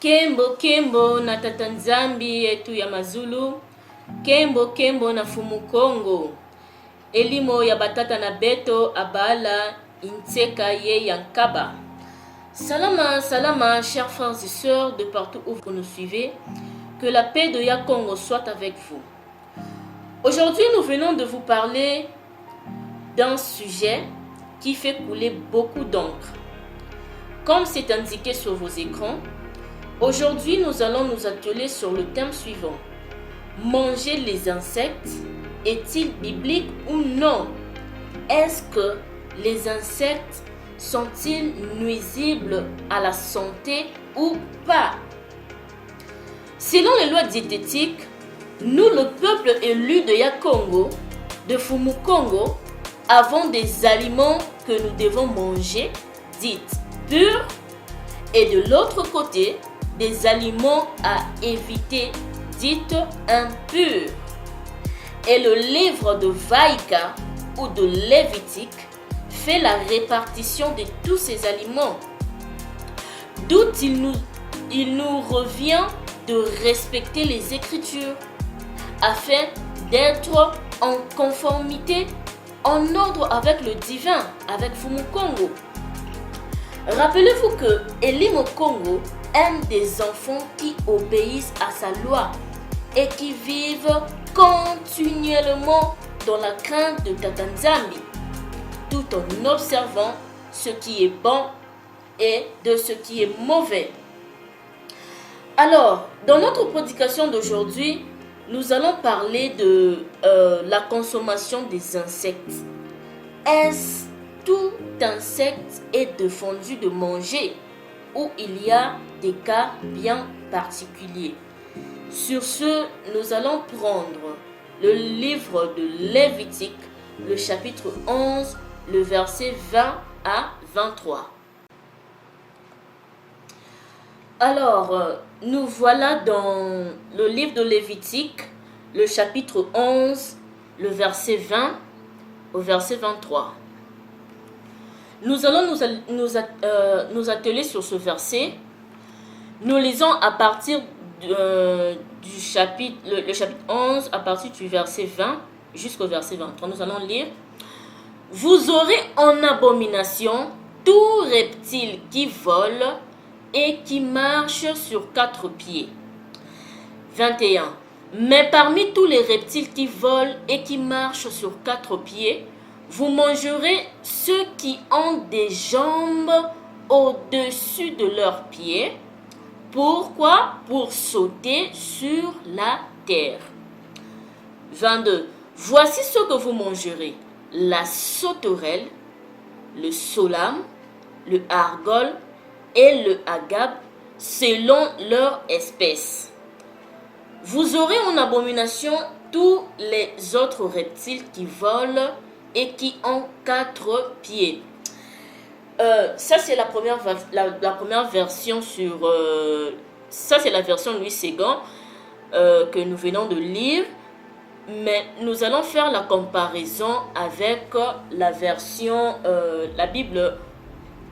Kembo kembo na tata Nzambi yetu ya Mazulu, kembo kembo na fumu Kongo, elimo ya batata na beto abala inteka ye yankaba. Salama, salama, chers frères et sœurs de partout où vous nous suivez, que la paix de Yakongo soit avec vous. Aujourd'hui, nous venons de vous parler d'un sujet qui fait couler beaucoup d'encre. Comme c'est indiqué sur vos écrans, aujourd'hui, nous allons nous atteler sur le thème suivant. Manger les insectes est-il biblique ou non? Est-ce que les insectes sont-ils nuisibles à la santé ou pas? Selon les lois diététiques, nous, le peuple élu de Yakongo, de Fumu Kongo, avons des aliments que nous devons manger, dites purs, et de l'autre côté, des aliments à éviter, dites impurs. Et le livre de Vaïka ou de Lévitique fait la répartition de tous ces aliments. D'où il nous revient de respecter les Écritures afin d'être en conformité, en ordre avec le divin, avec Fumu Kongo. Rappelez-vous que Elimo Kongo aime des enfants qui obéissent à sa loi et qui vivent continuellement dans la crainte de Tata Nzambi, tout en observant ce qui est bon et de ce qui est mauvais. Alors, dans notre prédication d'aujourd'hui, nous allons parler de la consommation des insectes. Est-ce tout insecte est défendu de manger ou il y a des cas bien particuliers? Sur ce, nous allons prendre le livre de Lévitique, le chapitre 11, le verset 20 à 23. Alors, nous voilà dans le livre de Lévitique, le chapitre 11, le verset 20 au verset 23. Nous allons nous atteler sur ce verset. Nous lisons à partir du chapitre, le chapitre 11, à partir du verset 20 jusqu'au verset 23. Nous allons lire. Vous aurez en abomination tout reptile qui vole et qui marche sur 4 pieds. 21. Mais parmi tous les reptiles qui volent et qui marchent sur 4 pieds, vous mangerez ceux qui ont des jambes au-dessus de leurs pieds. Pourquoi? Pour sauter sur la terre. 22. Voici ce que vous mangerez. La sauterelle, le solam, le argol et le agave, selon leur espèce. Vous aurez en abomination tous les autres reptiles qui volent et qui ont 4 pieds. Ça c'est la première version sur... ça c'est la version Louis Ségan que nous venons de lire. Mais nous allons faire la comparaison avec la version, la Bible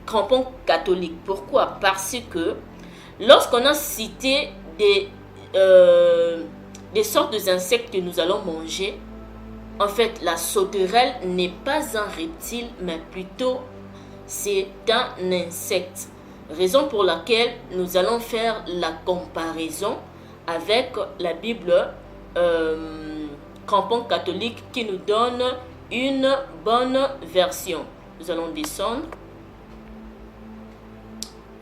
crampon catholique. Pourquoi? Parce que lorsqu'on a cité des sortes d'insectes que nous allons manger, en fait, la sauterelle n'est pas un reptile, mais plutôt c'est un insecte. Raison pour laquelle nous allons faire la comparaison avec la Bible crampon catholique qui nous donne une bonne version. Nous allons descendre.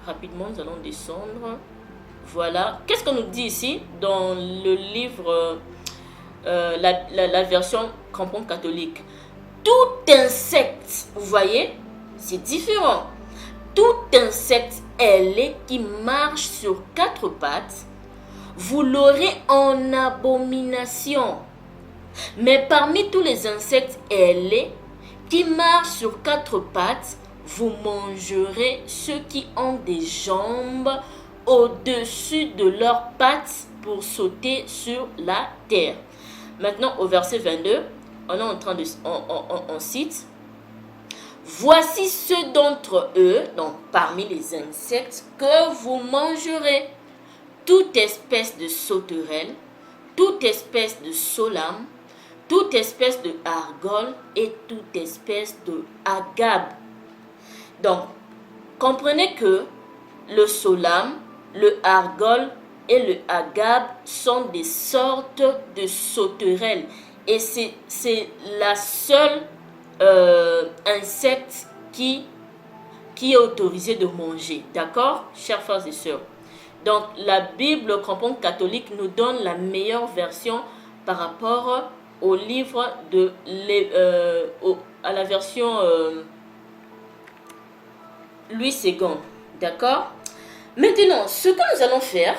Rapidement, nous allons descendre. Voilà. Qu'est-ce qu'on nous dit ici dans le livre, la version crampon catholique? Tout insecte, vous voyez, c'est différent. Tout insecte ailé qui marche sur 4 pattes, vous l'aurez en abomination. Mais parmi tous les insectes ailés qui marchent sur 4 pattes, vous mangerez ceux qui ont des jambes au-dessus de leurs pattes pour sauter sur la terre. Maintenant, au verset 22, on est en train de... On cite. Voici ceux d'entre eux, donc parmi les insectes, que vous mangerez. toute espèce de sauterelle, toute espèce de solame, toute espèce de argole et toute espèce de agabe. Donc, comprenez que le solame, le argole et le agabe sont des sortes de sauterelles. Et c'est la seule insecte qui est autorisé de manger. D'accord, chers frères et sœurs? Donc, la Bible crampon catholique nous donne la meilleure version par rapport au livre de à la version Louis II. D'accord? Maintenant, ce que nous allons faire,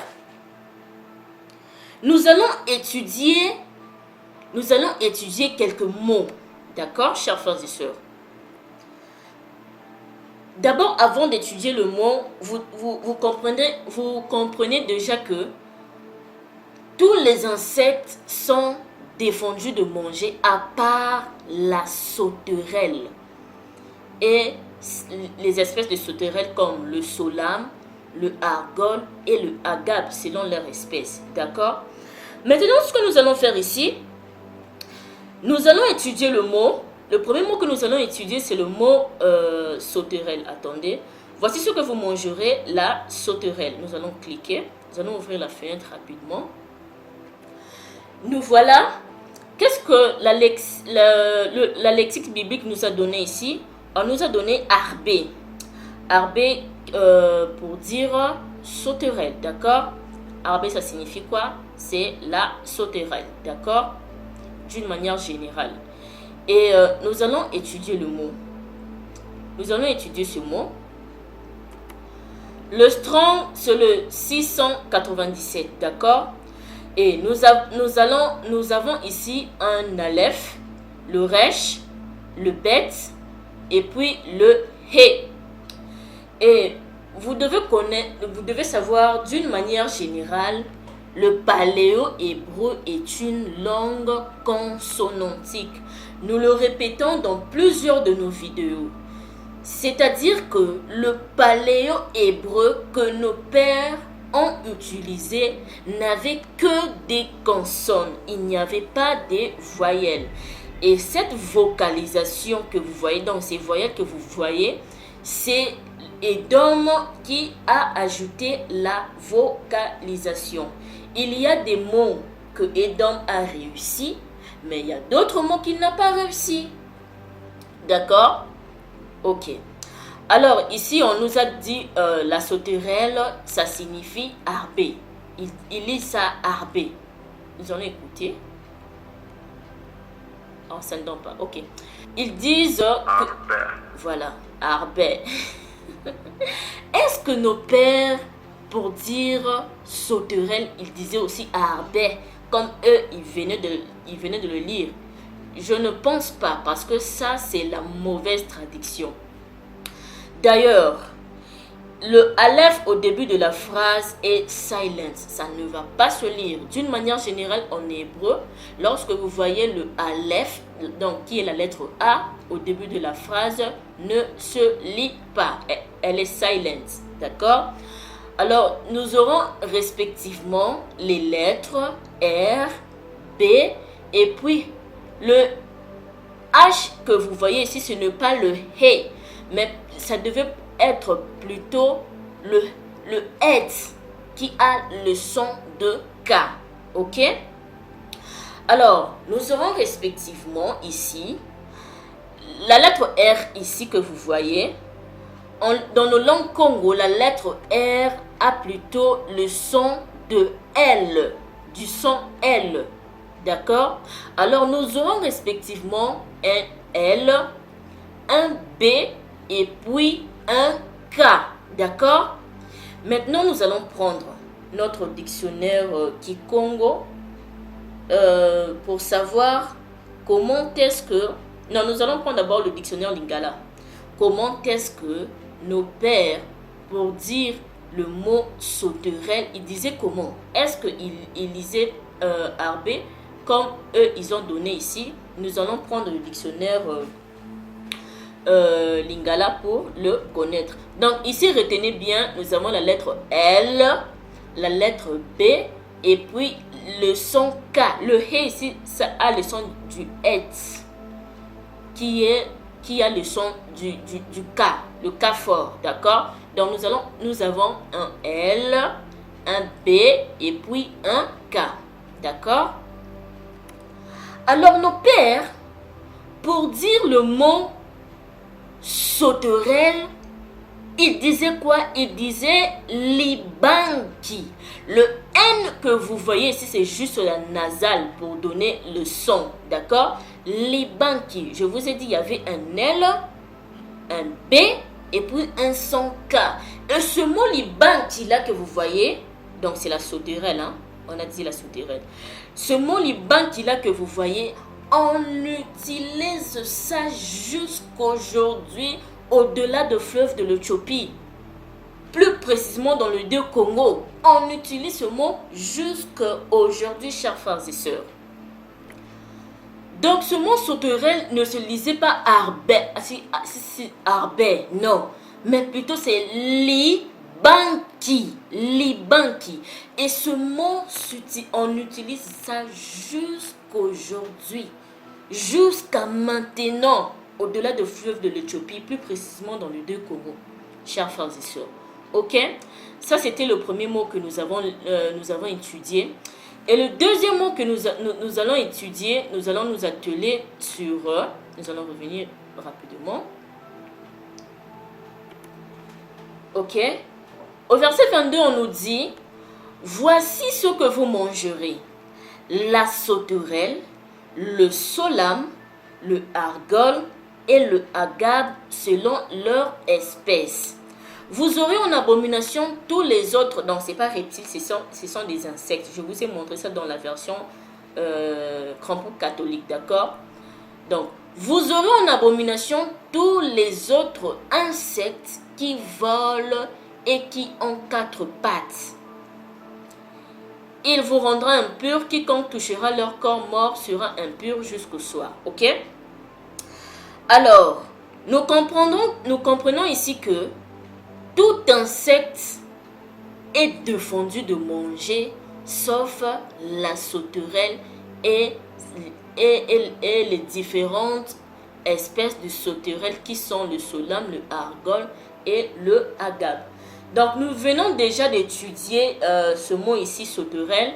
nous allons étudier quelques mots. D'accord, chers frères et sœurs? D'abord, avant d'étudier le mot, vous comprenez déjà que tous les insectes sont défendus de manger à part la sauterelle et les espèces de sauterelles comme le solame, le argole et le agabe selon leur espèce. D'accord? Maintenant, ce que nous allons faire ici, nous allons étudier le mot. Le premier mot que nous allons étudier, c'est le mot sauterelle. Attendez. Voici ce que vous mangerez, la sauterelle. Nous allons cliquer. Nous allons ouvrir la fenêtre rapidement. Nous voilà. Qu'est-ce que la lexique biblique nous a donné ici? On nous a donné arbé. Arbé pour dire sauterelle. D'accord? Arbé, ça signifie quoi? C'est la sauterelle. D'accord? D'une manière générale. Et nous allons étudier le mot. Nous allons étudier ce mot. Le strong, c'est le 697, d'accord? Et nous avons ici un aleph, le resh, le bet, et puis le he. Et vous devez savoir d'une manière générale, le paléo-hébreu est une langue consonantique. Nous le répétons dans plusieurs de nos vidéos. C'est-à-dire que le paléo-hébreu que nos pères ont utilisé n'avait que des consonnes. Il n'y avait pas de voyelles. Et cette vocalisation que vous voyez, donc ces voyelles que vous voyez, c'est Edom qui a ajouté la vocalisation. Il y a des mots que Edom a réussi, mais il y a d'autres mots qu'il n'a pas réussi. D'accord? Ok. Alors, ici, on nous a dit la sauterelle, ça signifie arbé. Il lit ça arbé. Nous allons écouter. Oh, ça ne donne pas. Ok. Ils disent que... Voilà, arbé. Est-ce que nos pères, pour dire sauterelle, ils disaient aussi arbé, comme eux, ils venaient de le lire? Je ne pense pas, parce que ça, c'est la mauvaise traduction. D'ailleurs, le aleph au début de la phrase est silent. Ça ne va pas se lire. D'une manière générale, en hébreu, lorsque vous voyez le aleph, donc qui est la lettre A, au début de la phrase, ne se lit pas. Elle est silent. D'accord? Alors, nous aurons respectivement les lettres R, B, et puis le H que vous voyez ici, ce n'est pas le He, mais ça devait être plutôt le head qui a le son de K. Ok? Alors, nous aurons respectivement ici la lettre R ici que vous voyez. Dans nos langues Congo, la lettre R a plutôt le son de L, du son L. D'accord? Alors, nous aurons respectivement un L, un B et puis un K. D'accord? Maintenant, nous allons prendre notre dictionnaire Kikongo pour savoir comment est-ce que... Non, nous allons prendre d'abord le dictionnaire Lingala. Comment est-ce que nos pères, pour dire le mot sauterelle, ils disaient comment? Est-ce qu'ils lisaient arbé comme eux, ils ont donné ici? Nous allons prendre le dictionnaire Lingala pour le connaître. Donc ici, retenez bien, nous avons la lettre L, la lettre B et puis le son K. Le He ici, ça a le son du et qui a le son du K, le K fort, d'accord? Donc nous avons un L, un B et puis un K, d'accord? Alors nos pères, pour dire le mot sauterelle, il disait quoi? Il disait libanki. Le N que vous voyez ici, c'est juste la nasale pour donner le son, d'accord? Libanki. Je vous ai dit, il y avait un L, un B et puis un son K. Et ce mot libanki là que vous voyez, donc c'est la sauterelle, hein? On a dit la sauterelle. Ce mot libanki là que vous voyez, on utilise ça jusqu'aujourd'hui au-delà de fleuve de l'Éthiopie. Plus précisément dans le deux Congo. On utilise ce mot jusqu'aujourd'hui, chers frères et sœurs. Donc ce mot sauterelle ne se lisait pas arbet, arbet, non. Mais plutôt c'est libanki. Libanki. Et ce mot, on utilise ça jusqu'aujourd'hui. Jusqu'à maintenant, au-delà de fleuve de l'Éthiopie, plus précisément dans le deux Congo, chers frères et sœurs. Ok? Ça, c'était le premier mot que nous avons étudié. Et le deuxième mot que nous allons étudier, nous allons nous atteler sur... nous allons revenir rapidement. Ok? Au verset 22, on nous dit, « Voici ce que vous mangerez, la sauterelle, le solam, le argol et le agabe selon leur espèce. Vous aurez en abomination tous les autres. » Donc, ce n'est pas reptiles, ce sont des insectes. Je vous ai montré ça dans la version crampon catholique, d'accord? Donc, vous aurez en abomination tous les autres insectes qui volent et qui ont 4 pattes. Il vous rendra impur, quiconque touchera leur corps mort sera impur jusqu'au soir. Ok? Alors, nous comprenons ici que tout insecte est défendu de manger, sauf la sauterelle et les différentes espèces de sauterelles qui sont le solam, le argol et le agabe. Donc, nous venons déjà d'étudier ce mot ici, sauterelle.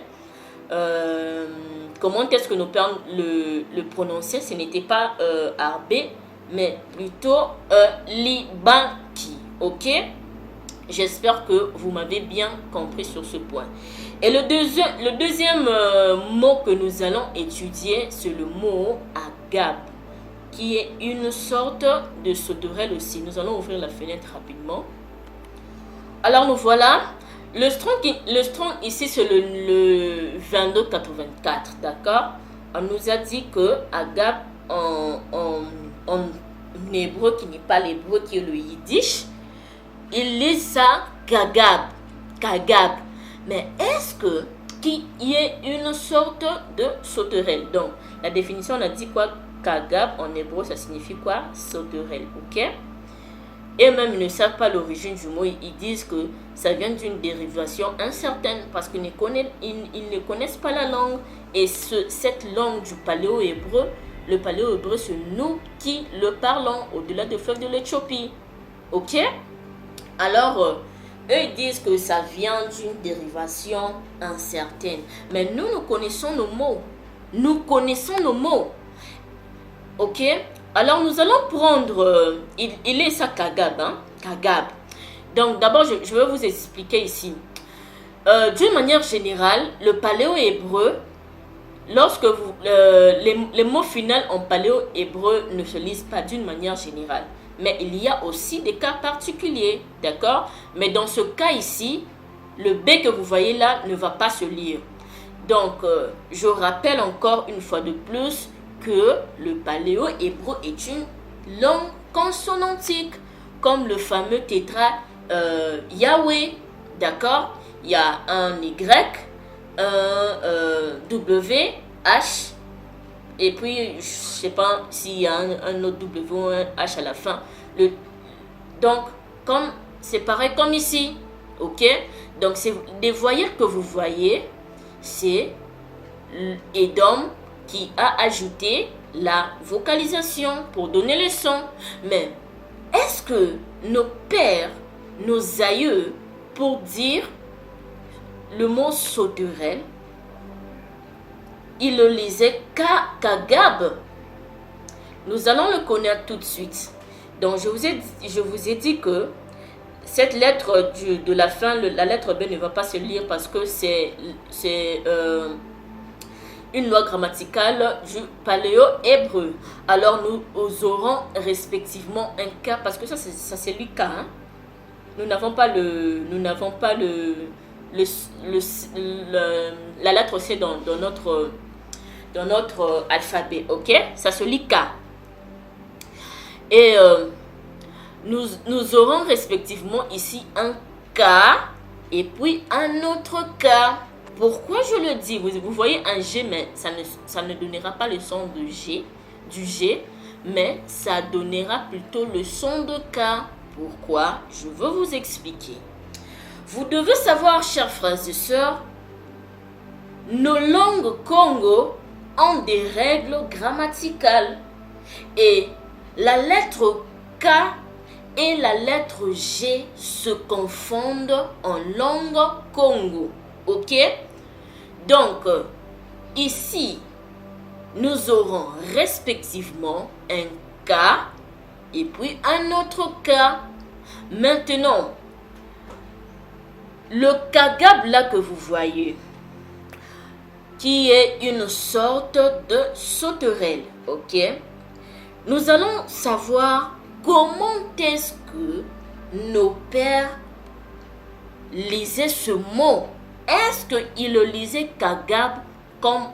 Comment est-ce que nos pères le prononçaient? Ce n'était pas arbé, mais plutôt libanki. Ok? J'espère que vous m'avez bien compris sur ce point. Et le deuxième mot que nous allons étudier, c'est le mot agabe, qui est une sorte de sauterelle aussi. Nous allons ouvrir la fenêtre rapidement. Alors nous voilà. Le strong ici, c'est le 2284, d'accord? On nous a dit que agabe en hébreu, qui n'est pas l'hébreu, qui est le yiddish, il lit ça kagab. Kagab. Mais est-ce qu'il y ait une sorte de sauterelle? Donc, la définition, on a dit quoi? Kagab, en hébreu, ça signifie quoi? Sauterelle, ok? Et même, ils ne savent pas l'origine du mot. Ils disent que ça vient d'une dérivation incertaine parce qu'ils ne connaissent pas la langue. Et cette langue du paléo-hébreu, le paléo-hébreu, c'est nous qui le parlons au-delà du fleuve de l'Éthiopie. Ok? Alors, eux, ils disent que ça vient d'une dérivation incertaine. Mais nous connaissons nos mots. Nous connaissons nos mots. Ok? Alors, nous allons prendre... il est ça, kagab. Hein? Kagab. Donc, d'abord, je vais vous expliquer ici. D'une manière générale, le paléo-hébreu, lorsque les mots finaux en paléo-hébreu ne se lisent pas d'une manière générale. Mais il y a aussi des cas particuliers, d'accord? Mais dans ce cas ici, le B que vous voyez là ne va pas se lire. Donc, je rappelle encore une fois de plus que le paléo-hébreu est une langue consonantique, comme le fameux tétra Yahweh, d'accord? Il y a un Y, un W, H, et puis, je ne sais pas s'il y a un autre W ou un H à la fin. Donc, c'est pareil comme ici. ok? Donc, c'est des voyelles que vous voyez, c'est Edom qui a ajouté la vocalisation pour donner le son. Mais est-ce que nos pères, nos aïeux, pour dire le mot sauterelle, ils le lisaient Kagab? Nous allons le connaître tout de suite. Donc, je vous ai dit que cette lettre de la fin, la lettre B ne va pas se lire parce que c'est une loi grammaticale du paléo-hébreu. Alors, nous aurons respectivement un K, parce que ça c'est lui K. Hein? Nous n'avons pas la lettre C dans notre alphabet, ok? Ça se lit K. Et nous aurons respectivement ici un K et puis un autre K. Pourquoi je le dis? Vous voyez un G, mais ça ne donnera pas le son du G, mais ça donnera plutôt le son de K. Pourquoi? Je veux vous expliquer. Vous devez savoir, chers frères et sœurs, nos langues Congo ont des règles grammaticales. Et la lettre K et la lettre G se confondent en langue Congo. Ok? Donc, ici, nous aurons respectivement un K et puis un autre K. Maintenant, le Kagab là que vous voyez, qui est une sorte de sauterelle, ok? Nous allons savoir comment est-ce que nos pères lisaient ce mot. Est-ce qu'ils le lisaient Kagab comme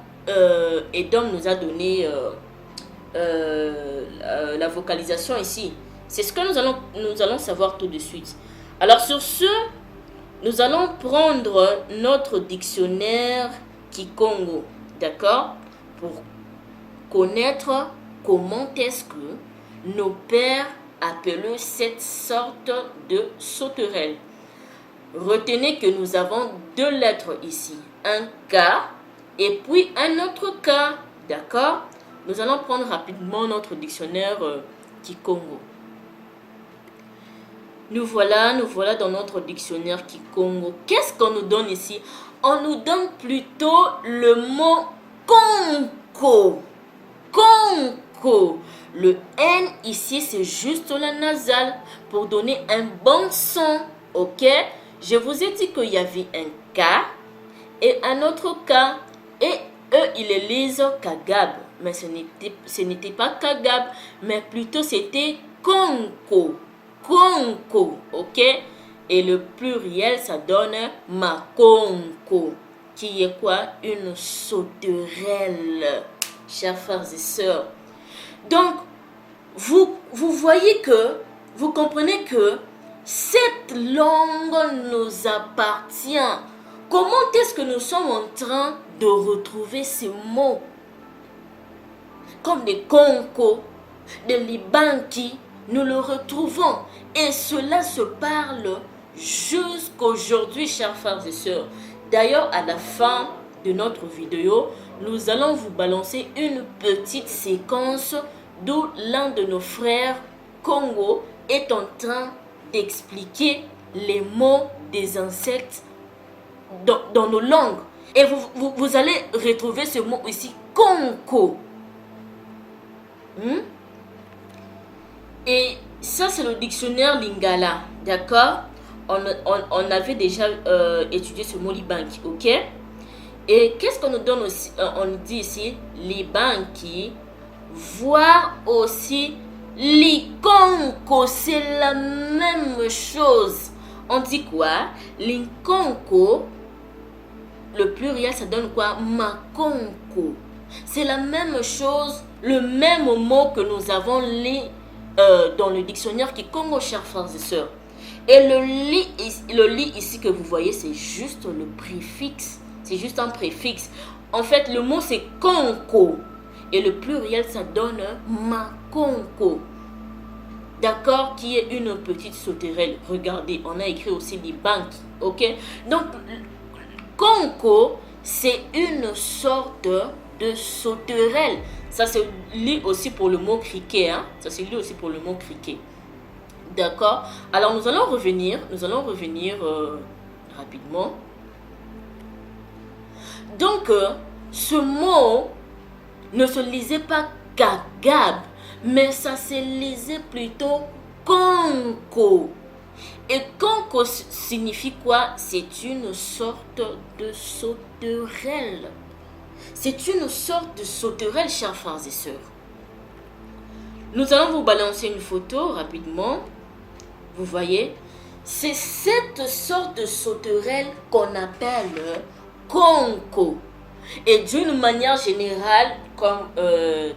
Edom nous a donné la vocalisation ici? C'est ce que nous allons savoir tout de suite. Alors sur ce, nous allons prendre notre dictionnaire Kikongo, d'accord? Pour connaître comment est-ce que nos pères appelaient cette sorte de sauterelle. Retenez que nous avons deux lettres ici, un K et puis un autre K, d'accord? Nous allons prendre rapidement notre dictionnaire Kikongo. Nous voilà dans notre dictionnaire Kikongo. Qu'est-ce qu'on nous donne ici? On nous donne plutôt le mot Konko. Konko. Le N ici, c'est juste la nasale pour donner un bon son. Ok? Je vous ai dit qu'il y avait un K et un autre K. Et eux, ils le lisent Kagab. Mais ce n'était pas Kagab, mais plutôt c'était Konko. Konko, ok? Et le pluriel, ça donne Makonko, qui est quoi? Une sauterelle, chers frères et sœurs. Donc, vous voyez que, vous comprenez que cette langue nous appartient. Comment est-ce que nous sommes en train de retrouver ces mots? Comme des Konko, des Libanki, nous le retrouvons. Et cela se parle jusqu'aujourd'hui, chers frères et sœurs. D'ailleurs, à la fin de notre vidéo, nous allons vous balancer une petite séquence d'où l'un de nos frères Congo est en train d'expliquer les mots des insectes dans nos langues. Et vous allez retrouver ce mot ici, Konko. Et ça, c'est le dictionnaire Lingala, d'accord? On avait déjà étudié ce mot Libanki, ok? Et qu'est-ce qu'on nous donne aussi? On nous dit ici Libanki, voire aussi Likonko, c'est la même chose. On dit quoi? Likonko, le pluriel, ça donne quoi? Makonko. C'est la même chose, le même mot que nous avons lu dans le dictionnaire Kikongo, chers frères et sœurs. Et le li ici que vous voyez, c'est juste le préfixe. C'est juste un préfixe. En fait, le mot c'est konko. Et le pluriel, ça donne makonko. d'accord, qui est une petite sauterelle. Regardez, on a écrit aussi libanki, ok. Donc, konko, c'est une sorte de sauterelle. Ça se lit aussi pour le mot criquet, hein. Ça se lit aussi pour le mot criquet. D'accord. Alors, nous allons revenir rapidement. Donc, ce mot ne se lisait pas gagab, mais ça se lisait plutôt konko. Et konko signifie quoi? C'est une sorte de sauterelle. C'est une sorte de sauterelle, chers frères et sœurs. Nous allons vous balancer une photo rapidement. Vous voyez, c'est cette sorte de sauterelle qu'on appelle konko. Et d'une manière générale, comme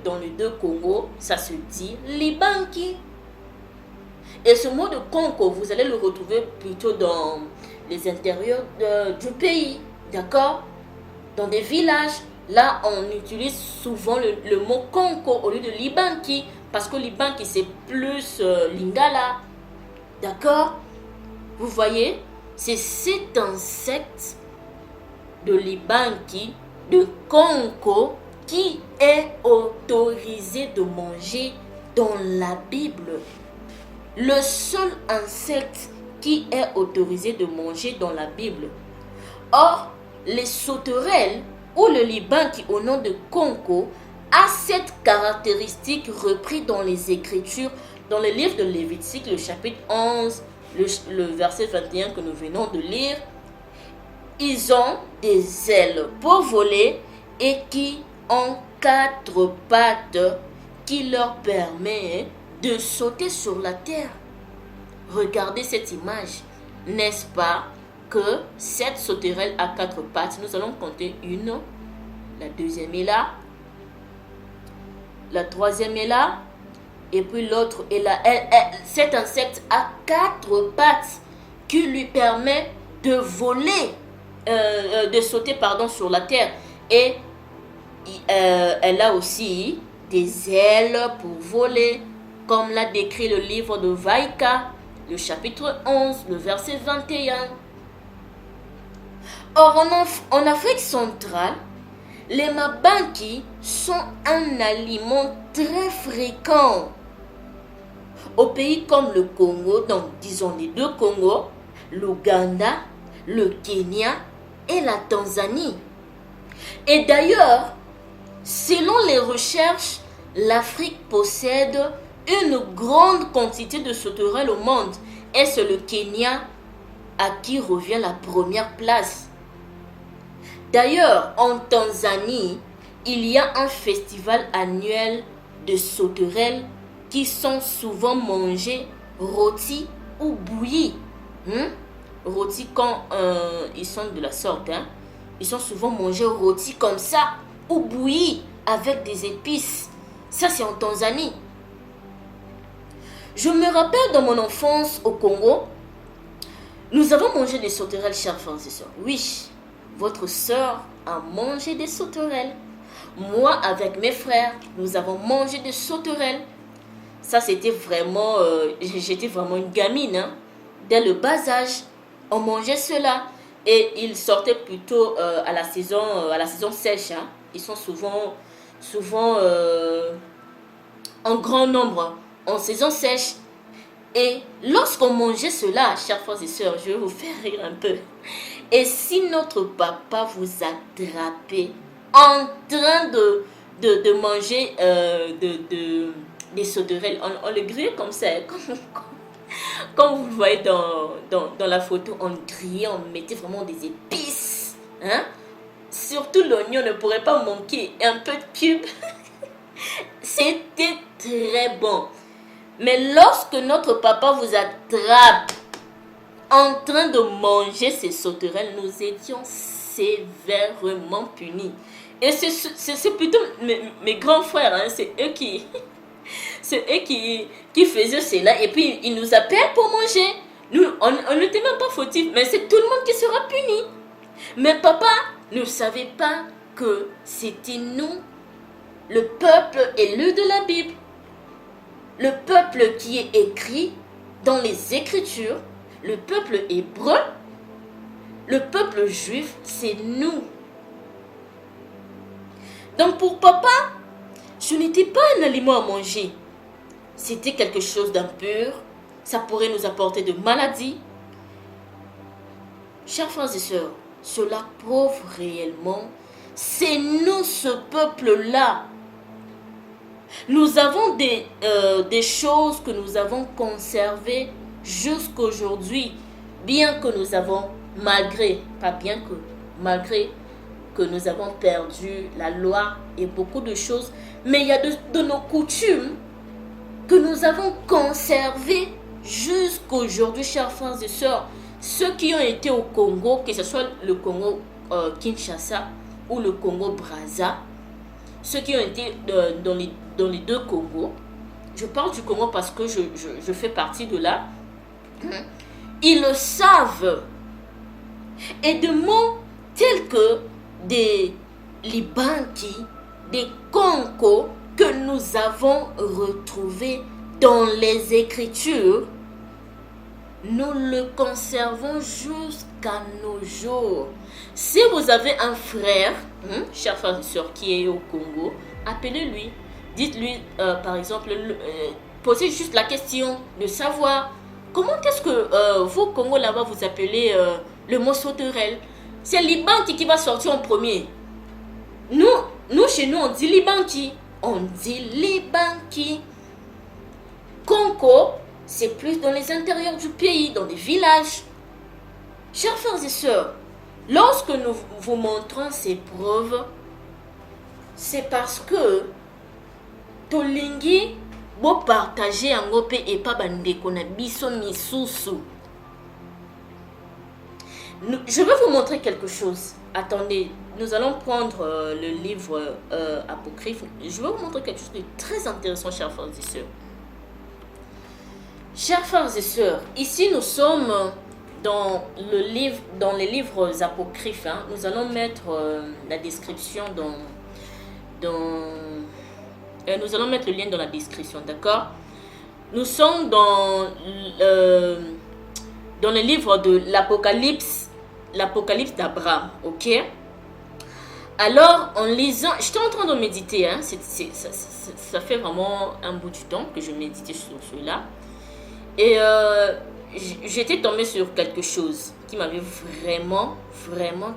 dans les deux Congos, ça se dit libanki. Et ce mot de konko, vous allez le retrouver plutôt dans les intérieurs du pays, d'accord? Dans des villages, là on utilise souvent le mot konko au lieu de libanki, parce que libanki c'est plus lingala, d'accord? Vous voyez, c'est cet insecte de libanki, de konko, qui est autorisé de manger dans la Bible. Le seul insecte qui est autorisé de manger dans la Bible. Or, les sauterelles ou le libanki au nom de konko a cette caractéristique reprise dans les Écritures, dans le livre de Lévitique, le chapitre 11, le verset 21 que nous venons de lire. Ils ont des ailes pour voler et qui ont 4 pattes qui leur permettent de sauter sur la terre. Regardez cette image. N'est-ce pas que cette sauterelle a 4 pattes? Nous allons compter une. La deuxième est là. La troisième est là. Et puis l'autre est là. Cet insecte a 4 pattes qui lui permettent de voler, de sauter sur la terre. Et elle a aussi des ailes pour voler, comme l'a décrit le livre de Vaïka, le chapitre 11, le verset 21. Or, en Afrique centrale, les mabanki sont un aliment très fréquent. Au pays comme le Congo, donc disons les deux Congos, l'Ouganda, le Kenya et la Tanzanie. Et d'ailleurs, selon les recherches, l'Afrique possède une grande quantité de sauterelles au monde. Et c'est le Kenya à qui revient la première place. D'ailleurs, en Tanzanie, il y a un festival annuel de sauterelles qui sont souvent mangées rôties ou bouillies. Rôties quand ils sont de la sorte. Ils sont souvent mangés rôtis comme ça ou bouillis avec des épices. Ça, c'est en Tanzanie. Je me rappelle dans mon enfance au Congo, nous avons mangé des sauterelles, chers frères et sœurs. Oui, votre sœur a mangé des sauterelles. Moi, avec mes frères, nous avons mangé des sauterelles. Ça, c'était vraiment... j'étais vraiment une gamine. Dès le bas âge, on mangeait cela. Et ils sortaient plutôt à la saison sèche. Ils sont souvent en grand nombre en saison sèche. Et lorsqu'on mangeait cela, chers frères et sœurs, je vais vous faire rire un peu. Et si notre papa vous attrapait en train de manger des sauterelles, on le grillait comme ça, comme vous le voyez dans la photo, on grillait, on mettait vraiment des épices. Surtout l'oignon ne pourrait pas manquer, un peu de cube. C'était très bon. Mais lorsque notre papa vous attrape en train de manger ces sauterelles, nous étions sévèrement punis. Et c'est plutôt mes grands frères, c'est eux qui faisaient cela. Et puis ils nous appellent pour manger. Nous, on n'était même pas fautifs, mais c'est tout le monde qui sera puni. Mais papa ne savait pas que c'était nous, le peuple élu de la Bible. le peuple qui est écrit dans les Écritures, le peuple hébreu, le peuple juif, c'est nous. Donc pour papa, ce n'était pas un aliment à manger. C'était quelque chose d'impur. Ça pourrait nous apporter de maladies. Chers frères et sœurs, cela prouve réellement, c'est nous ce peuple-là. Nous avons des choses que nous avons conservées jusqu'aujourd'hui, bien que nous avons, malgré que nous avons perdu la loi et beaucoup de choses, mais il y a de nos coutumes que nous avons conservées jusqu'aujourd'hui, chers frères et sœurs. Ceux qui ont été au Congo, que ce soit le Congo Kinshasa ou le Congo Brazza, ceux qui ont été dans les deux Congos, je parle du Congo parce que je fais partie de là, ils le savent. Et de mots tels que des Libanki, des Congo que nous avons retrouvés dans les Écritures, nous le conservons jusqu'à nos jours. Si vous avez un frère, cher frère et soeur, qui est au Congo, appelez-lui. Dites-lui, par exemple, posez juste la question de savoir comment est-ce que vous, Congo, là-bas, vous appelez le mot sauterelle. C'est Libanki qui va sortir en premier. Nous, chez nous, on dit Libanki. On dit Libanki. Congo, c'est plus dans les intérieurs du pays, dans des villages. Chers frères et sœurs, lorsque nous vous montrons ces preuves, c'est parce que tolingi bo partager yango pe et pas bandeko na biso misusu. Je vais vous montrer quelque chose. Attendez, nous allons prendre le livre apocryphe. Je vais vous montrer quelque chose de très intéressant, chers frères et sœurs. Chers frères et sœurs, ici nous sommes dans les livres apocryphes. Nous allons mettre la description nous allons mettre le lien dans la description, d'accord? Nous sommes dans le livre de l'Apocalypse d'Abraham, ok? Alors, en lisant, j'étais en train de méditer, ça fait vraiment un bout du temps que je méditais sur cela. Et j'étais tombée sur quelque chose qui m'avait vraiment, vraiment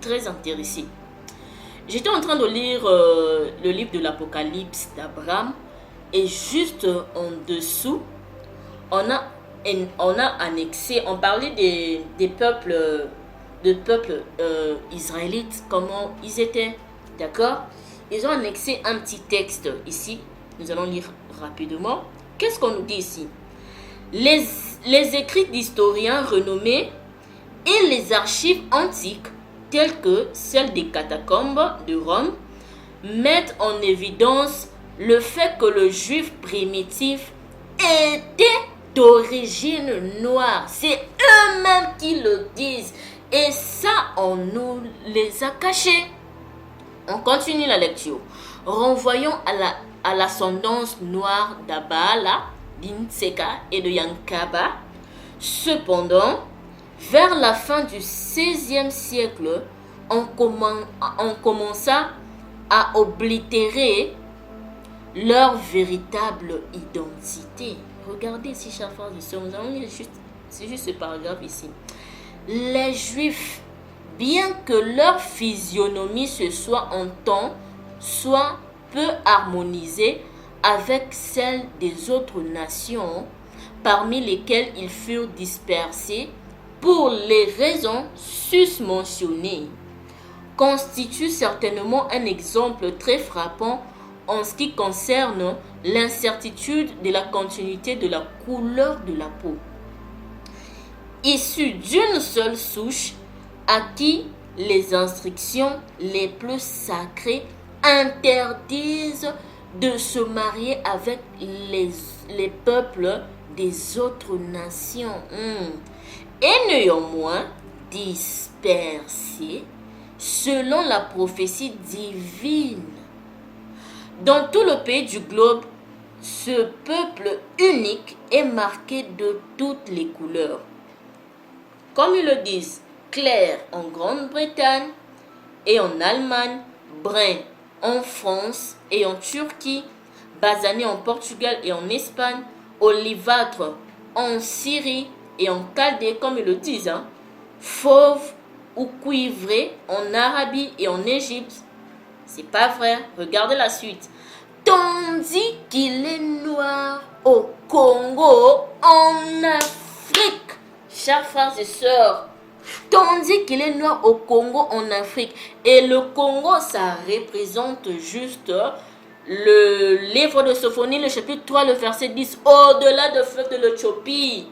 très intéressée. J'étais en train de lire le livre de l'Apocalypse d'Abraham et juste en dessous, on a annexé, on parlait des peuples israélites, comment ils étaient, d'accord? Ils ont annexé un petit texte ici, nous allons lire rapidement. Qu'est-ce qu'on nous dit ici? Les écrits d'historiens renommés et les archives antiques, telles que celles des catacombes de Rome, mettent en évidence le fait que le juif primitif était d'origine noire. C'est eux-mêmes qui le disent. Et ça, on nous les a cachés. On continue la lecture. Renvoyons à l'ascendance noire d'Abala, d'Intseka et de Yankaba. Cependant, vers la fin du XVIe siècle, on commença à oblitérer leur véritable identité. Regardez ici, chers frères et sœurs, nous allons lire c'est juste ce paragraphe ici. Les Juifs, bien que leur physionomie se soit en temps, soit peu harmonisée avec celle des autres nations, parmi lesquelles ils furent dispersés pour les raisons susmentionnées, constitue certainement un exemple très frappant en ce qui concerne l'incertitude de la continuité de la couleur de la peau. Issus d'une seule souche, à qui les instructions les plus sacrées interdisent de se marier avec les peuples des autres nations, et néanmoins dispersés selon la prophétie divine dans tout le pays du globe, Ce peuple unique est marqué de toutes les couleurs. Comme ils le disent, clair en Grande-Bretagne et en Allemagne, brun en France et en Turquie, basané en Portugal et en Espagne, olivâtre en Syrie et en Chaldée, comme ils le disent, fauve ou cuivré en Arabie et en Égypte. C'est pas vrai, regardez la suite. Tandis qu'il est noir au Congo, en Afrique. Chers frères et sœurs, tandis qu'il est noir au Congo, en Afrique. Et le Congo, ça représente juste le livre de Sophonie, le chapitre 3, le verset 10. Au-delà de fleuve de l'Éthiopie,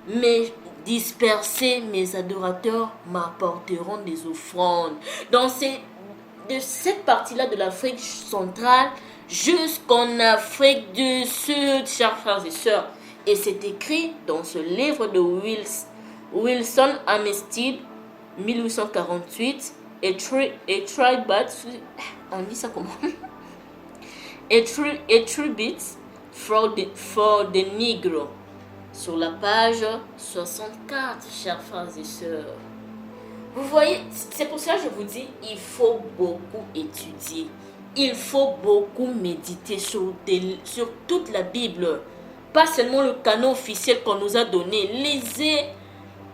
mais dispersés, mes adorateurs m'apporteront des offrandes. De cette partie-là de l'Afrique centrale jusqu'en Afrique du Sud, chers frères et sœurs. Et c'est écrit dans ce livre de Wilson Armistead, 1848, et Tribute, on dit ça comment? A Tribute for the Negro, sur la page 64, chers frères et sœurs. Vous voyez, c'est pour ça que je vous dis, il faut beaucoup étudier. Il faut beaucoup méditer sur toute la Bible. Pas seulement le canon officiel qu'on nous a donné. Lisez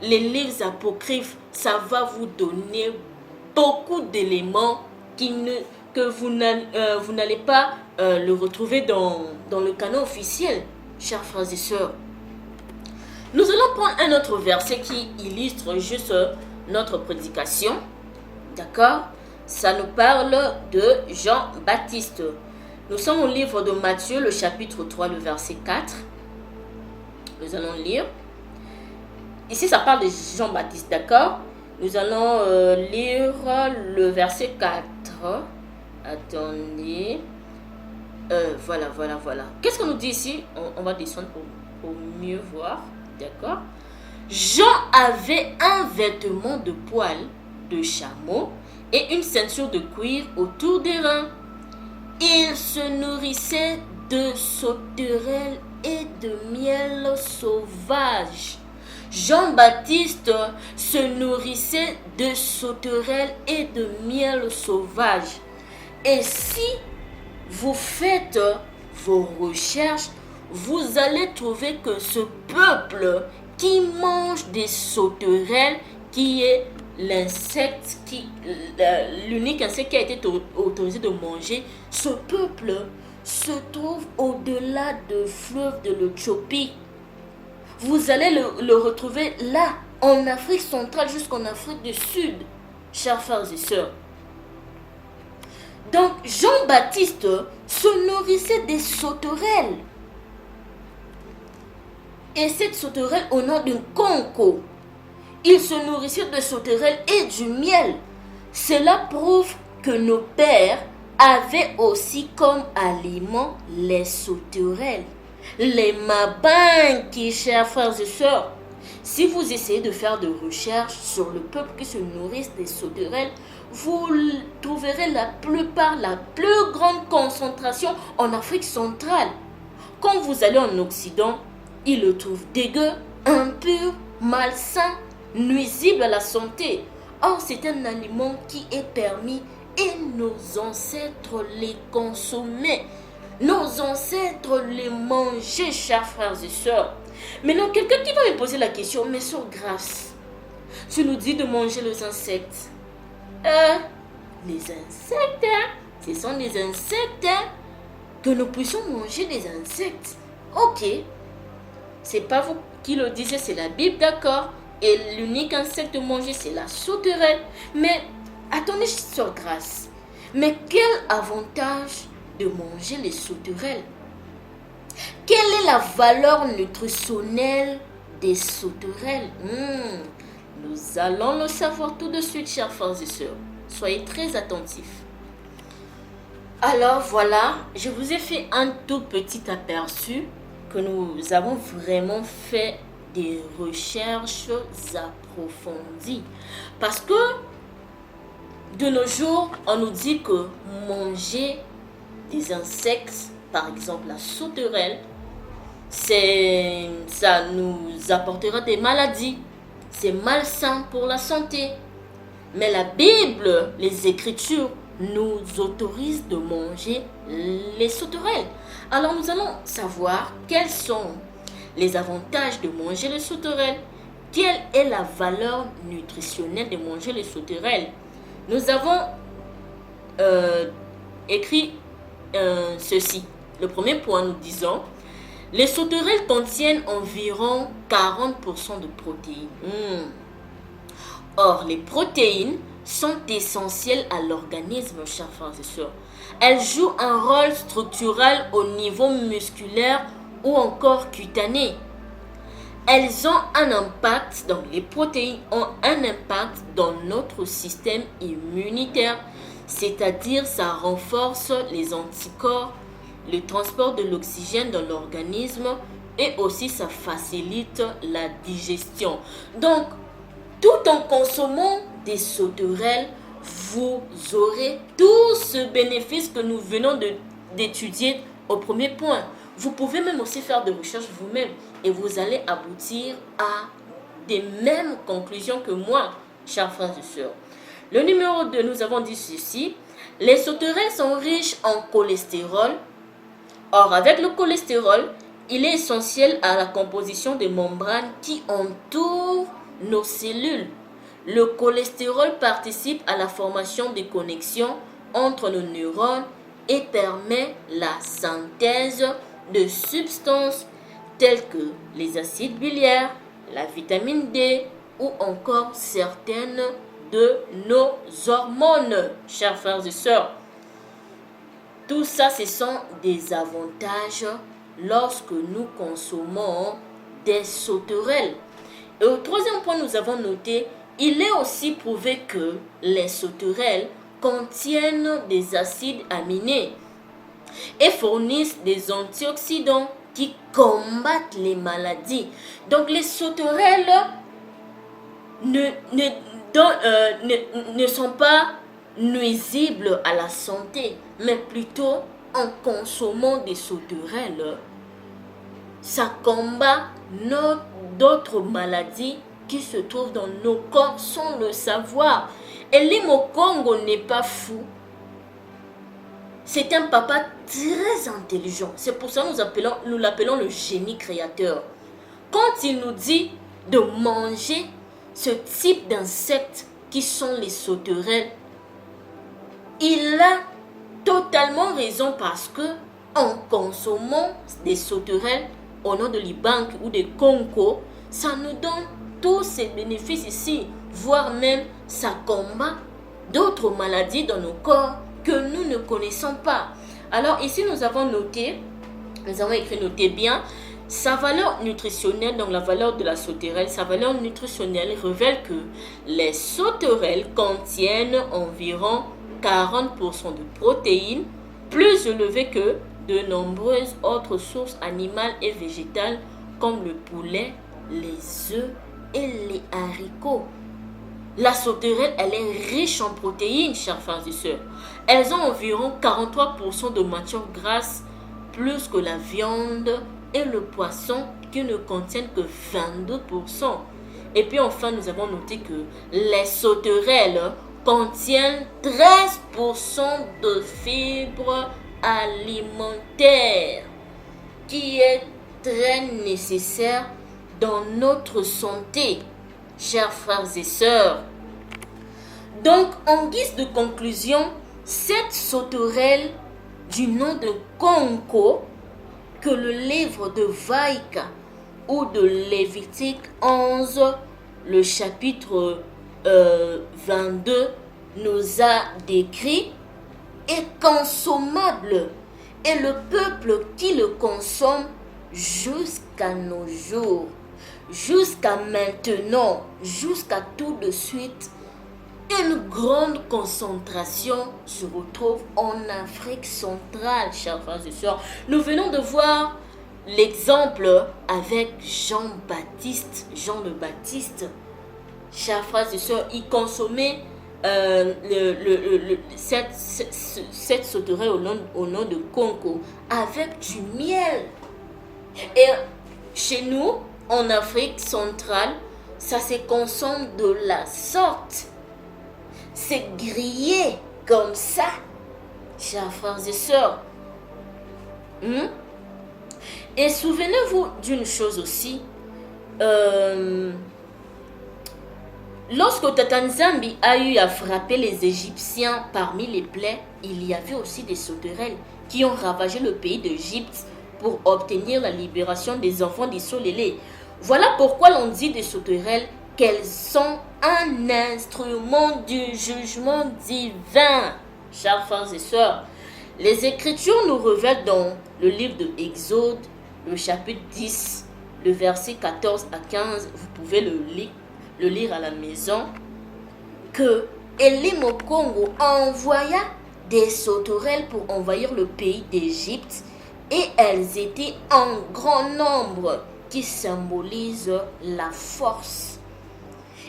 les livres apocryphes. Ça va vous donner beaucoup d'éléments que vous n'allez pas le retrouver dans le canon officiel, chers frères et sœurs. Nous allons prendre un autre verset qui illustre juste notre prédication. D'accord? Ça nous parle de Jean-Baptiste. Nous sommes au livre de Matthieu, le chapitre 3, le verset 4. Nous allons lire. Ici, ça parle de Jean-Baptiste, d'accord? Nous allons lire le verset 4. Attendez. Voilà. Qu'est-ce qu'on nous dit ici? On va descendre pour mieux voir. D'accord? Jean avait un vêtement de poil de chameau et une ceinture de cuir autour des reins. Il se nourrissait de sauterelles et de miel sauvage. Jean-Baptiste se nourrissait de sauterelles et de miel sauvage. Et si vous faites vos recherches, vous allez trouver que ce peuple qui mange des sauterelles, qui est l'unique insecte qui a été autorisé de manger, ce peuple se trouve au-delà du fleuve de l'Éthiopie. Vous allez le retrouver là, en Afrique centrale jusqu'en Afrique du Sud, chers frères et sœurs. Donc, Jean-Baptiste se nourrissait des sauterelles. Et cette sauterelle au nom d'une conco. Il se nourrissait de sauterelles et du miel. Cela prouve que nos pères avaient aussi comme aliment les sauterelles. Les mabanki, chers frères et sœurs. Si vous essayez de faire des recherches sur le peuple qui se nourrit des sauterelles, vous trouverez la plus grande concentration en Afrique centrale. Quand vous allez en Occident, ils le trouvent dégueu, impur, malsain, nuisible à la santé. Or, c'est un aliment qui est permis et nos ancêtres les consommaient. Nos ancêtres les mangeaient, chers frères et sœurs. Maintenant, quelqu'un qui va me poser la question, mais sur grâce, tu nous dis de manger les insectes. Les insectes, ce sont des insectes, que nous puissions manger des insectes. Ok, c'est pas vous qui le disiez, c'est la Bible, d'accord. Et l'unique insecte mangé, c'est la sauterelle. Mais, attendez sur grâce. Mais quel avantage de manger les sauterelles? Quelle est la valeur nutritionnelle des sauterelles? Nous allons le savoir tout de suite, chers frères et sœurs. Soyez très attentifs. Alors voilà, je vous ai fait un tout petit aperçu que nous avons vraiment fait des recherches approfondies. Parce que de nos jours, on nous dit que manger des insectes par exemple la sauterelle, ça nous apportera des maladies. C'est malsain pour la santé. Mais la Bible, les Écritures, nous autorisent de manger les sauterelles. Alors nous allons savoir quels sont les avantages de manger les sauterelles. Quelle est la valeur nutritionnelle de manger les sauterelles? Nous avons écrit ceci. Le premier point, nous disons, les sauterelles contiennent environ 40% de protéines. Or, les protéines sont essentielles à l'organisme, chers frères et sœurs. Elles jouent un rôle structurel au niveau musculaire ou encore cutané. Elles ont un impact, donc les protéines ont un impact dans notre système immunitaire, c'est-à-dire ça renforce les anticorps, le transport de l'oxygène dans l'organisme et aussi ça facilite la digestion. Donc, tout en consommant des sauterelles, vous aurez tout ce bénéfice que nous venons d'étudier au premier point. Vous pouvez même aussi faire des recherches vous-même et vous allez aboutir à des mêmes conclusions que moi, chers frères et sœurs. Le numéro 2, nous avons dit ceci. Les sauterelles sont riches en cholestérol. Or, avec le cholestérol, il est essentiel à la composition des membranes qui entourent nos cellules. Le cholestérol participe à la formation des connexions entre nos neurones et permet la synthèse de substances telles que les acides biliaires, la vitamine D ou encore certaines de nos hormones, chers frères et sœurs. Tout ça, ce sont des avantages lorsque nous consommons des sauterelles. Et au troisième point, nous avons noté, il est aussi prouvé que les sauterelles contiennent des acides aminés et fournissent des antioxydants qui combattent les maladies. Donc les sauterelles ne sont pas nuisibles à la santé, mais plutôt en consommant des sauterelles, ça combat d'autres maladies qui se trouvent dans nos corps sans le savoir. Et l'Imokongo n'est pas fou. C'est un papa très intelligent. C'est pour ça que nous l'appelons le génie créateur. Quand il nous dit de manger ce type d'insectes qui sont les sauterelles, il a totalement raison parce que en consommant des sauterelles au nom de l'Ibank ou des Conco, ça nous donne tous ces bénéfices ici, voire même ça combat d'autres maladies dans nos corps que nous ne connaissons pas. Alors ici nous avons écrit notez bien, sa valeur nutritionnelle, donc la valeur de la sauterelle, sa valeur nutritionnelle révèle que les sauterelles contiennent environ 40% de protéines, plus élevées que de nombreuses autres sources animales et végétales comme le poulet, les œufs et les haricots. La sauterelle, elle est riche en protéines, chers frères et sœurs. Elles ont environ 43% de matière grasse, plus que la viande et le poisson qui ne contiennent que 22%. Et puis enfin, nous avons noté que les sauterelles contiennent 13% de fibres alimentaires, qui est très nécessaire dans notre santé, chers frères et sœurs. Donc, en guise de conclusion, cette sauterelle du nom de Conco, que le livre de Vaïka ou de Lévitique 11, le chapitre 22, nous a décrit, est consommable. Et le peuple qui le consomme jusqu'à nos jours, jusqu'à maintenant, jusqu'à tout de suite, une grande concentration se retrouve en Afrique centrale, chers frères et sœurs. Nous venons de voir l'exemple avec Jean le Baptiste. Chers frères et sœurs, il consommait cette sauterelle au nom de Konko avec du miel. Et chez nous, en Afrique centrale, ça se consomme de la sorte. C'est grillé comme ça, chers frères et sœurs. Et souvenez-vous d'une chose aussi. Lorsque Tatanzambi a eu à frapper les Égyptiens parmi les plaies, il y avait aussi des sauterelles qui ont ravagé le pays d'Égypte pour obtenir la libération des enfants d'Issolélé. Voilà pourquoi l'on dit des sauterelles qu'elles sont un instrument du jugement divin. Chers frères et sœurs, les Écritures nous révèlent dans le livre de Exode, le chapitre 10, le verset 14 à 15, vous pouvez le lire à la maison, que Elimo Kongo envoya des sauterelles pour envahir le pays d'Égypte et elles étaient en grand nombre qui symbolisent la force.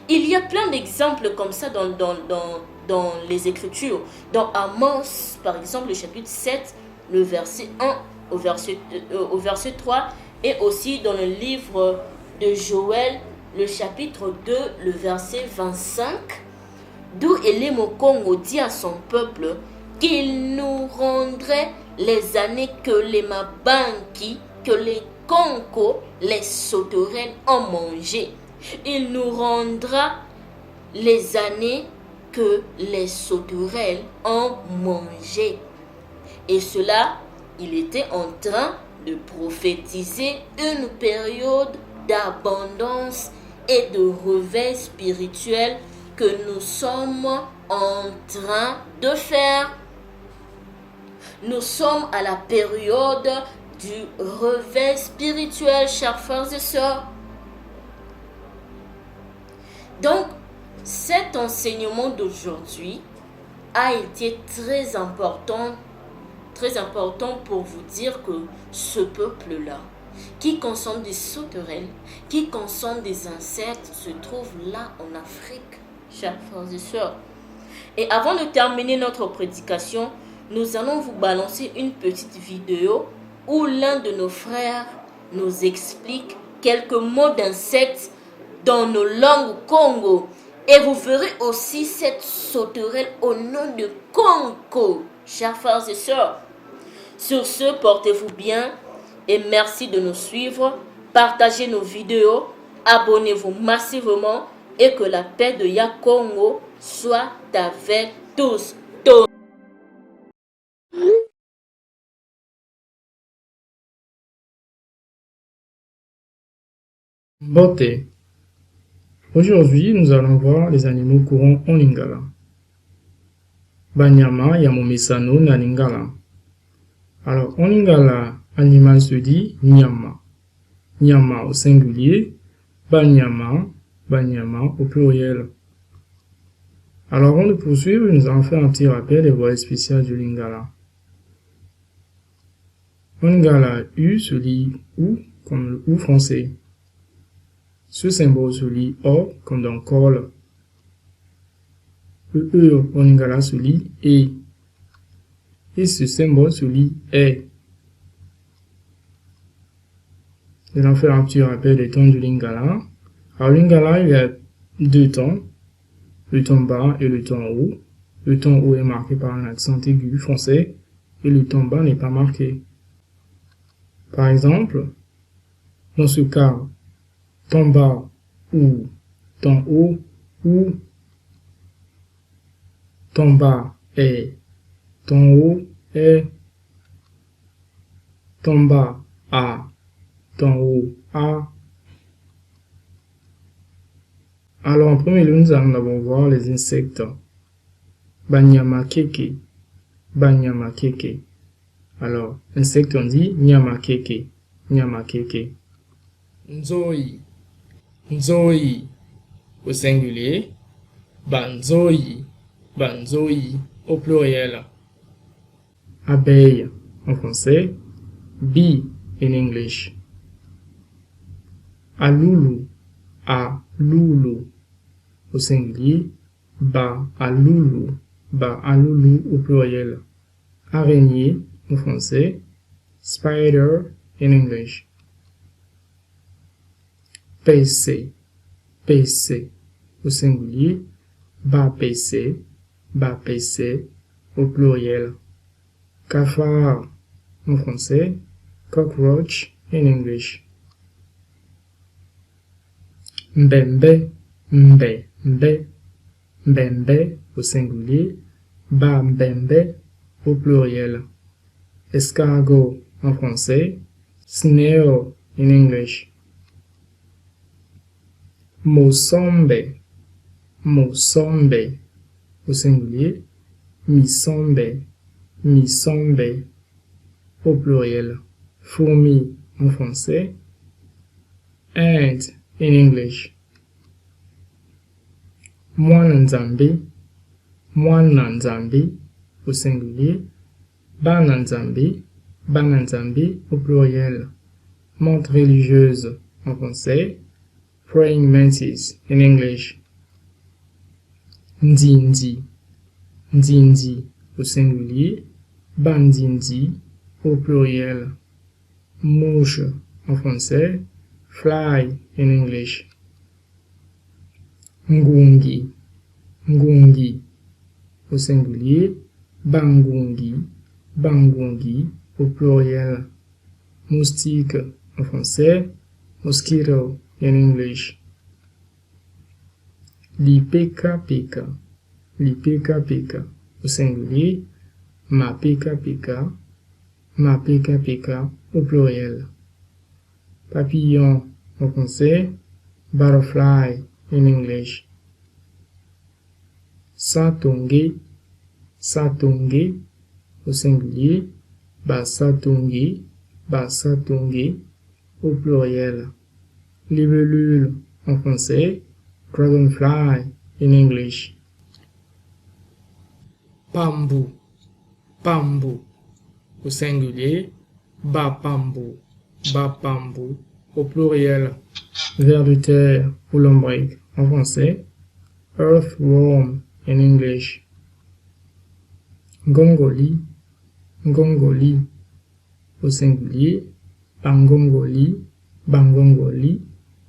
Il y a plein d'exemples comme ça dans les Écritures. Dans Amos, par exemple, le chapitre 7, le verset 1 au verset 3, et aussi dans le livre de Joël, le chapitre 2, le verset 25, d'où Elimo Kongo dit à son peuple qu'il nous rendrait les années que les Mabanki, que les Konko, les sauterelles ont mangé. Il nous rendra les années que les sauterelles ont mangé. Et cela, il était en train de prophétiser une période d'abondance et de réveil spirituel que nous sommes en train de faire. Nous sommes à la période du réveil spirituel, chers frères et sœurs. Donc, cet enseignement d'aujourd'hui a été très important pour vous dire que ce peuple-là, qui consomme des sauterelles, qui consomme des insectes, se trouve là en Afrique, chers frères et sœurs. Et avant de terminer notre prédication, nous allons vous balancer une petite vidéo où l'un de nos frères nous explique quelques mots d'insectes dans nos langues Congo. Et vous verrez aussi cette sauterelle au nom de Konko, chers frères et sœurs. Sur ce, portez-vous bien et merci de nous suivre. Partagez nos vidéos, abonnez-vous massivement et que la paix de Yakongo soit avec tous. Boté. Aujourd'hui, nous allons voir les animaux courants en lingala. Banyama yamomesano na lingala. Alors, en lingala, animal se dit nyama. Nyama au singulier, banyama, banyama au pluriel. Alors, avant de poursuivre, nous allons faire un petit rappel des voix spéciales du lingala. En lingala, U se lit OU comme le OU français. Ce symbole se lit O comme dans col. Le E en lingala se lit E. Et ce symbole se lit E. Nous allons faire un petit rappel des tons du lingala. Alors, lingala, il y a deux tons, le ton bas et le ton haut. Le ton haut est marqué par un accent aigu français et le ton bas n'est pas marqué. Par exemple, dans ce cas, ton bas ou ton haut ou ton bas est, ton haut est, ton bas a, ton haut a. Alors en premier lieu, nous allons voir les insectes. Banyama keke, banyama keke. Alors, insecte on dit nyama keke, nyama keke. Nzoi, nzoi au singulier, banzoi, banzoi au pluriel. Abeille en français, bee in English. Alulu, a lulu au singulier, Ba'aloulou, ba'aloulou au pluriel. Araignée en français, spider in English. PC, PC au singulier, PC, PC au pluriel. Cafard en français, cockroach in English. Mbembe, mbembe au singulier, mbembe au pluriel. Escargot en français, snail in English. Mosombe au singulier, misombe au pluriel. Fourmi en français, ant in English. Mwananzambi au singulier, bananzambi au pluriel. Menthe religieuse en français, praying mantis in English. Ndindi au singulier, bandindi au pluriel. Mouche en français, fly in English. Ngungi au singulier, bangungi au pluriel. Moustique en français, mosquito in English. Lipeka pika au singulier, ma pika au pluriel. Papillon en français, butterfly in English. Satonge au singulier, basatonge au pluriel. Libellule en français, dragonfly in English. Pambu au singulier, bapambu au pluriel. Ver de terre ou lombric en français, earthworm in English. Gongoli au singulier, bangongoli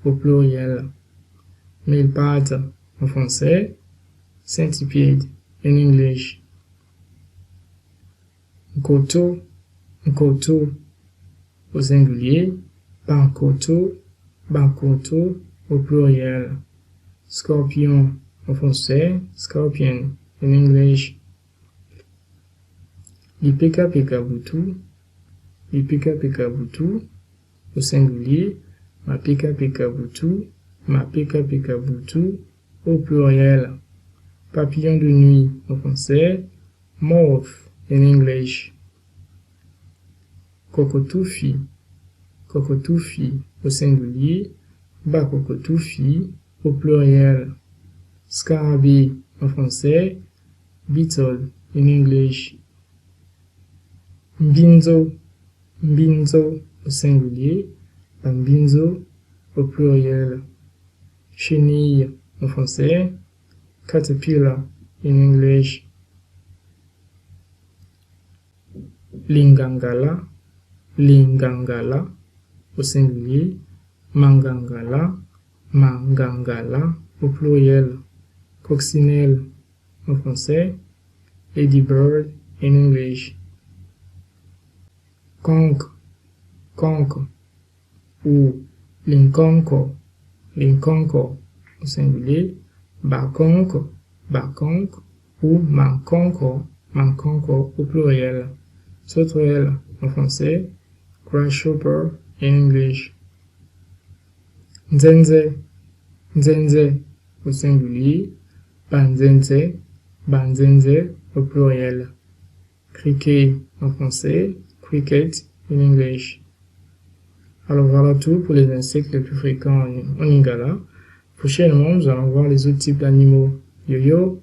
au pluriel. Mille-pattes en français, centipede in English. Koto au singulier, bankoto au pluriel. Scorpion en français, scorpion in English. Lipeka butu au singulier, ma pika butu au pluriel. Papillon de nuit en français, moth in English. Cocotufi au singulier, bacocotufi au pluriel. Scarabée en français, beetle in English. Mbinzo au singulier, bambinzo au pluriel. Chenille en français, caterpillar in English. Lingangala au singulier, mangangala au pluriel. Coccinelle en français, ladybird in English. Conque ou linconco au singulier, baconque ou manconco au pluriel. Sauterelle en français, grasshopper in English. Nzenze au singulier, banzenze au pluriel. Criquet en français, cricket in English. Alors voilà tout pour les insectes les plus fréquents en Lingala. Prochainement, nous allons voir les autres types d'animaux. Yo-yo!